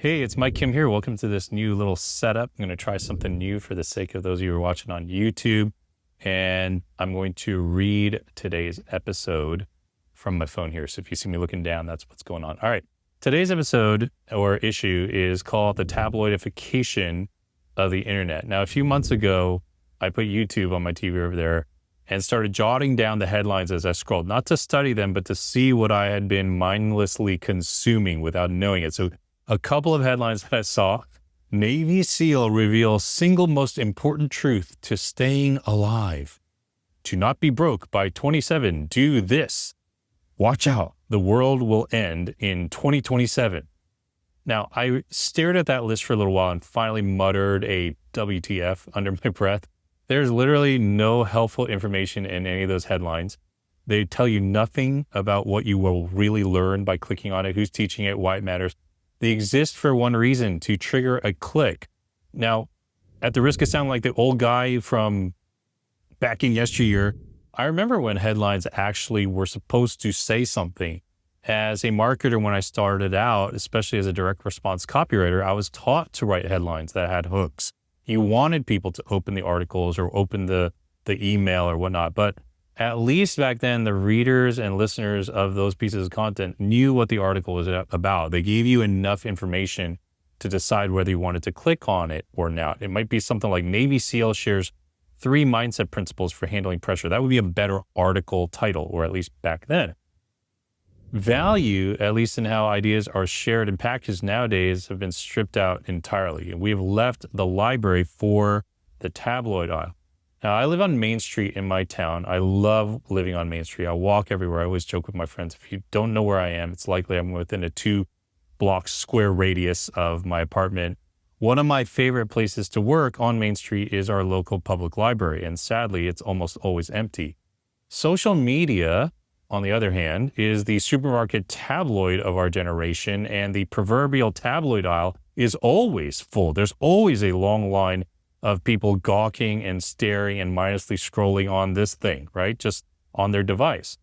Hey, it's Mike Kim here. Welcome to this new little setup. I'm going to try something new for the sake of those of you who are watching on YouTube. And I'm going to read today's episode from my phone here. So if you see me looking down, that's what's going on. All right. Today's episode or issue is called The Tabloidification of the Internet. Now, a few months ago, I put YouTube on my TV over there and started jotting down the headlines as I scrolled, not to study them, but to see what I had been mindlessly consuming without knowing it. So a couple of headlines that I saw: Navy SEAL reveals single most important truth to staying alive. To not be broke by 27, do this. Watch out, the world will end in 2027. Now, I stared at that list for a little while and finally muttered a WTF under my breath. There's literally no helpful information in any of those headlines. They tell you nothing about what you will really learn by clicking on it, who's teaching it, why it matters. They exist for one reason: to trigger a click. Now, at the risk of sounding like the old guy from back in yesteryear, I remember when headlines actually were supposed to say something. As a marketer, when I started out, especially as a direct response copywriter, I was taught to write headlines that had hooks. You wanted people to open the articles or open the email or whatnot. But at least back then, the readers and listeners of those pieces of content knew what the article was about. They gave you enough information to decide whether you wanted to click on it or not. It might be something like Navy SEAL shares 3 mindset principles for handling pressure. That would be a better article title, or at least back then. Value, at least in how ideas are shared and packaged nowadays, have been stripped out entirely. And we have left the library for the tabloid aisle. Now, I live on Main Street in my town. I love living on Main Street. I walk everywhere. I always joke with my friends, if you don't know where I am, it's likely I'm within a 2-block square radius of my apartment. One of my favorite places to work on Main Street is our local public library, and sadly, it's almost always empty. Social media, on the other hand, is the supermarket tabloid of our generation, and the proverbial tabloid aisle is always full. There's always a long line of people gawking and staring and mindlessly scrolling on this thing, right? Just on their device.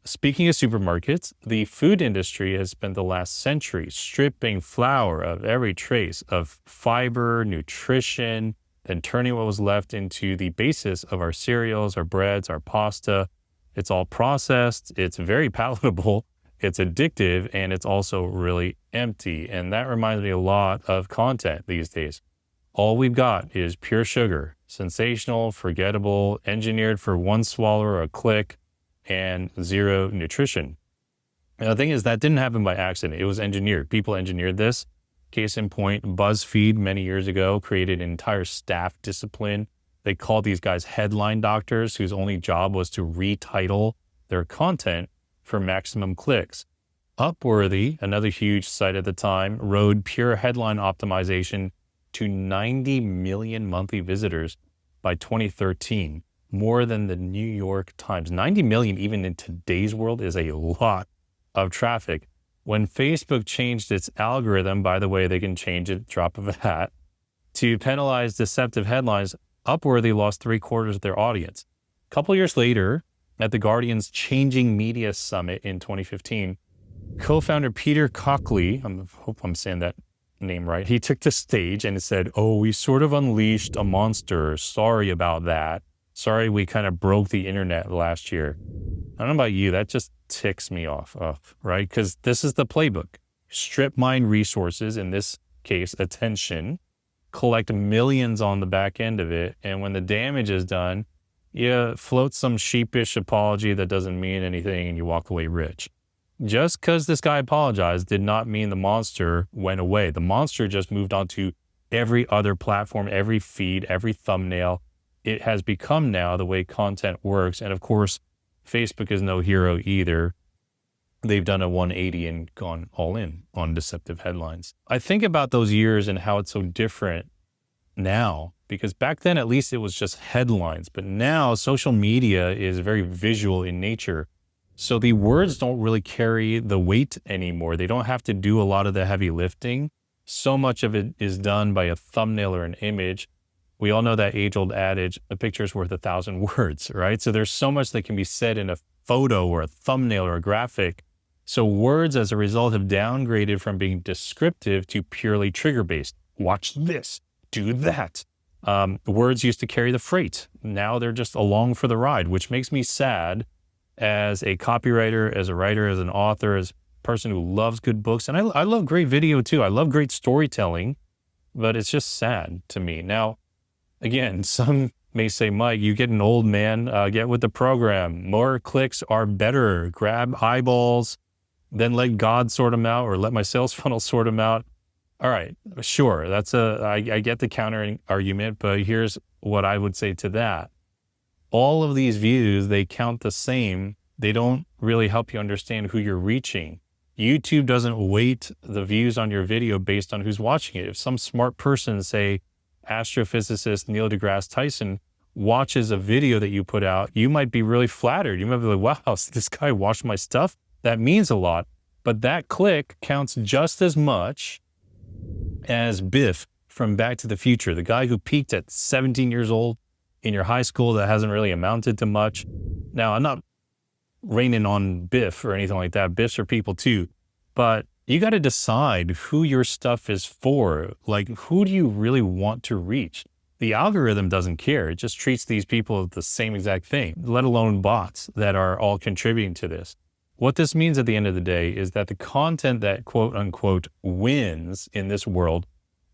Speaking of supermarkets, the food industry has spent the last century stripping flour of every trace of fiber, nutrition, then turning what was left into the basis of our cereals, our breads, our pasta. It's all processed, it's very palatable, it's addictive, and it's also really empty. And that reminds me a lot of content these days. All we've got is pure sugar, sensational, forgettable, engineered for one swallow or a click, and zero nutrition. And the thing is, that didn't happen by accident. It was engineered. People engineered this. Case in point, Buzzfeed many years ago created an entire staff discipline. They called these guys headline doctors, whose only job was to retitle their content for maximum clicks. Upworthy, another huge site at the time, rode pure headline optimization to 90 million monthly visitors by 2013, more than the New York Times. 90 million, even in today's world, is a lot of traffic. When Facebook changed its algorithm, by the way, they can change it, drop of a hat, to penalize deceptive headlines, Upworthy lost 3/4 of their audience. A couple years later, at the Guardian's Changing Media Summit in 2015, co-founder Peter Cockley, I hope I'm saying that name right, he took the stage and said, "Oh, we sort of unleashed a monster. Sorry about that. Sorry we kind of broke the internet last year." I don't know about you, that just ticks me off, right? Because this is the playbook. Strip mine resources, in this case, attention, collect millions on the back end of it, and when the damage is done, you float some sheepish apology that doesn't mean anything and you walk away rich. Just because this guy apologized did not mean the monster went away. The monster just moved on to every other platform, every feed, every thumbnail. It has become now the way content works. And of course, Facebook is no hero either. They've done a 180 and gone all in on deceptive headlines. I think about those years and how it's so different now, because back then, at least it was just headlines. But now social media is very visual in nature. So the words don't really carry the weight anymore. They don't have to do a lot of the heavy lifting. So much of it is done by a thumbnail or an image. We all know that age-old adage, a picture is worth 1,000 words, right? So there's so much that can be said in a photo or a thumbnail or a graphic So words as a result have downgraded from being descriptive to purely trigger-based. Watch this, do that. Words used to carry the freight. Now they're just along for the ride, which makes me sad as a copywriter, as a writer, as an author, as a person who loves good books. And I love great video too. I love great storytelling, but it's just sad to me. Now, again, some may say, Mike, you get an old man, get with the program. More clicks are better. Grab eyeballs, then let God sort them out, or let my sales funnel sort them out. All right, sure. I get the counter argument, but here's what I would say to that. All of these views, they count the same. They don't really help you understand who you're reaching. YouTube doesn't weight the views on your video based on who's watching it. If some smart person, say astrophysicist Neil deGrasse Tyson, watches a video that you put out, you might be really flattered. You might be like, wow, this guy watched my stuff. That means a lot. But that click counts just as much as Biff from Back to the Future, the guy who peaked at 17 years old in your high school that hasn't really amounted to much. Now, I'm not raining on Biff or anything like that. Biffs are people too. But you got to decide who your stuff is for. Like, who do you really want to reach? The algorithm doesn't care. It just treats these people as the same exact thing, let alone bots that are all contributing to this. What this means at the end of the day is that the content that quote unquote wins in this world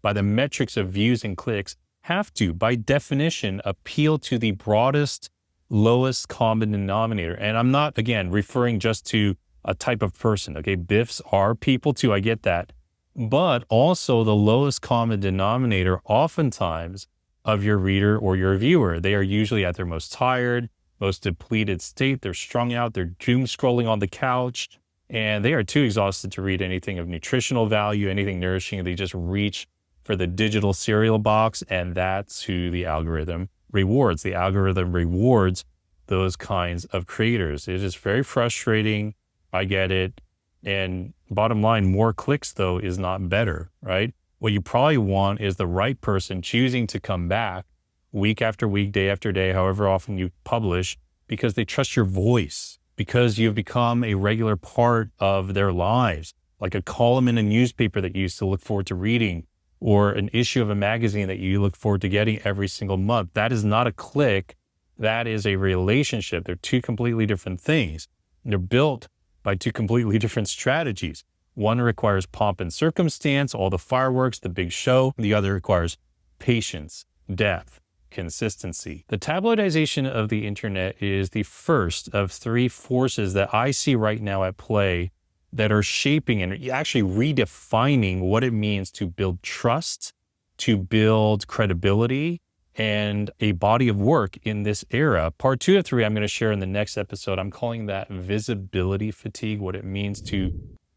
by the metrics of views and clicks have to, by definition, appeal to the broadest, lowest common denominator. And I'm not, again, referring just to a type of person. Okay, Biffs are people too, I get that. But also the lowest common denominator oftentimes of your reader or your viewer. They are usually at their most tired, most depleted state. They're strung out, they're doom scrolling on the couch, and they are too exhausted to read anything of nutritional value, anything nourishing. They just reach for the digital cereal box, and that's who the algorithm rewards. The algorithm rewards those kinds of creators. It is very frustrating. I get it. And bottom line, more clicks though is not better, right? What you probably want is the right person choosing to come back week after week, day after day, however often you publish, because they trust your voice, because you've become a regular part of their lives, like a column in a newspaper that you used to look forward to reading, or an issue of a magazine that you look forward to getting every single month. That is not a click. That is a relationship. They're two completely different things. They're built by two completely different strategies. One requires pomp and circumstance, all the fireworks, the big show. The other requires patience, depth, consistency. The tabloidization of the internet is the first of three forces that I see right now at play that are shaping and actually redefining what it means to build trust, to build credibility, and a body of work in this era. Part 2 of 3, I'm going to share in the next episode. I'm calling that visibility fatigue, what it means to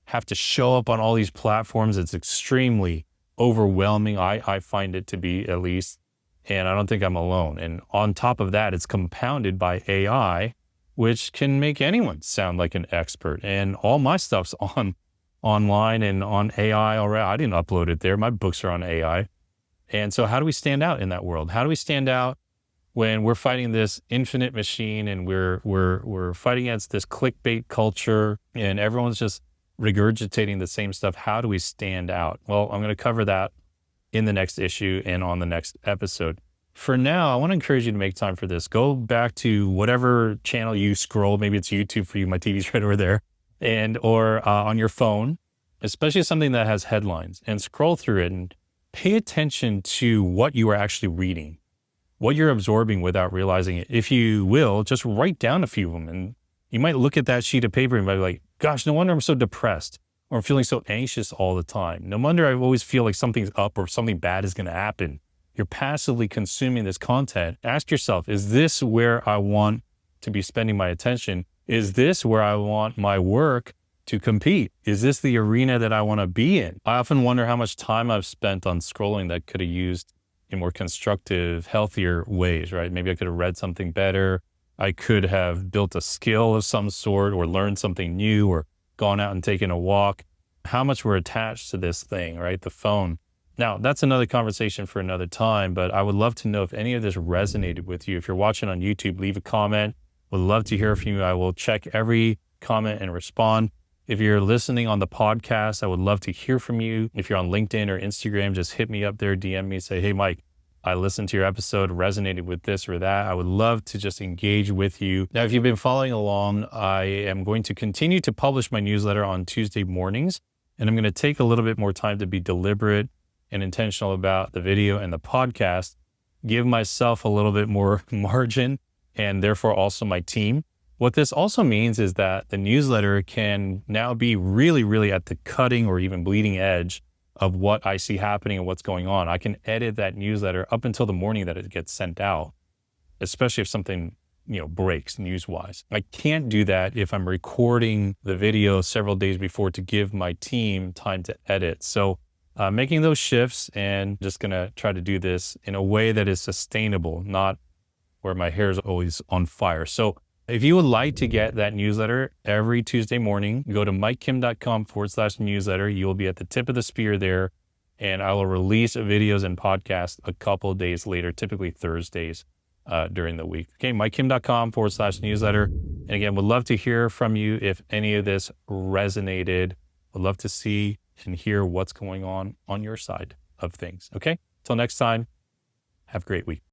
have to show up on all these platforms. It's extremely overwhelming. I find it to be, at least. And I don't think I'm alone. And on top of that, it's compounded by AI, which can make anyone sound like an expert. And all my stuff's online and on AI already. I didn't upload it there. My books are on AI. And so how do we stand out in that world? How do we stand out when we're fighting this infinite machine and we're fighting against this clickbait culture and everyone's just regurgitating the same stuff? How do we stand out? Well, I'm going to cover that in the next issue and on the next episode. For now, I want to encourage you to make time for this. Go back to whatever channel you scroll. Maybe it's YouTube for you. My TV's right over there. Or on your phone, especially something that has headlines, and scroll through it and pay attention to what you are actually reading, what you're absorbing without realizing it. If you will, just write down a few of them. And you might look at that sheet of paper and be like, gosh, no wonder I'm so depressed, or I'm feeling so anxious all the time. No wonder I always feel like something's up or something bad is going to happen. You're passively consuming this content. Ask yourself, is this where I want to be spending my attention? Is this where I want my work to compete? Is this the arena that I want to be in? I often wonder how much time I've spent on scrolling that could have used in more constructive, healthier ways, right? Maybe I could have read something better. I could have built a skill of some sort, or learned something new, or gone out and taken a walk. How much we're attached to this thing, right? The phone. Now, that's another conversation for another time, but I would love to know if any of this resonated with you. If you're watching on YouTube, leave a comment. Would love to hear from you. I will check every comment and respond. If you're listening on the podcast, I would love to hear from you. If you're on LinkedIn or Instagram, just hit me up there, DM me, say, hey, Mike, I listened to your episode, resonated with this or that. I would love to just engage with you. Now, if you've been following along, I am going to continue to publish my newsletter on Tuesday mornings, and I'm going to take a little bit more time to be deliberate and intentional about the video and the podcast, give myself a little bit more margin, and therefore also my team. What this also means is that the newsletter can now be really, really at the cutting or even bleeding edge of what I see happening and what's going on. I can edit that newsletter up until the morning that it gets sent out, especially if something, breaks news-wise. I can't do that if I'm recording the video several days before to give my team time to edit. So making those shifts and just gonna try to do this in a way that is sustainable, not where my hair is always on fire. So if you would like to get that newsletter every Tuesday morning, go to mikekim.com/newsletter. You will be at the tip of the spear there, and I will release videos and podcasts a couple of days later, typically Thursdays during the week. Okay, mikekim.com/newsletter. And again, would love to hear from you if any of this resonated. Would love to see and hear what's going on your side of things. Okay, till next time, have a great week.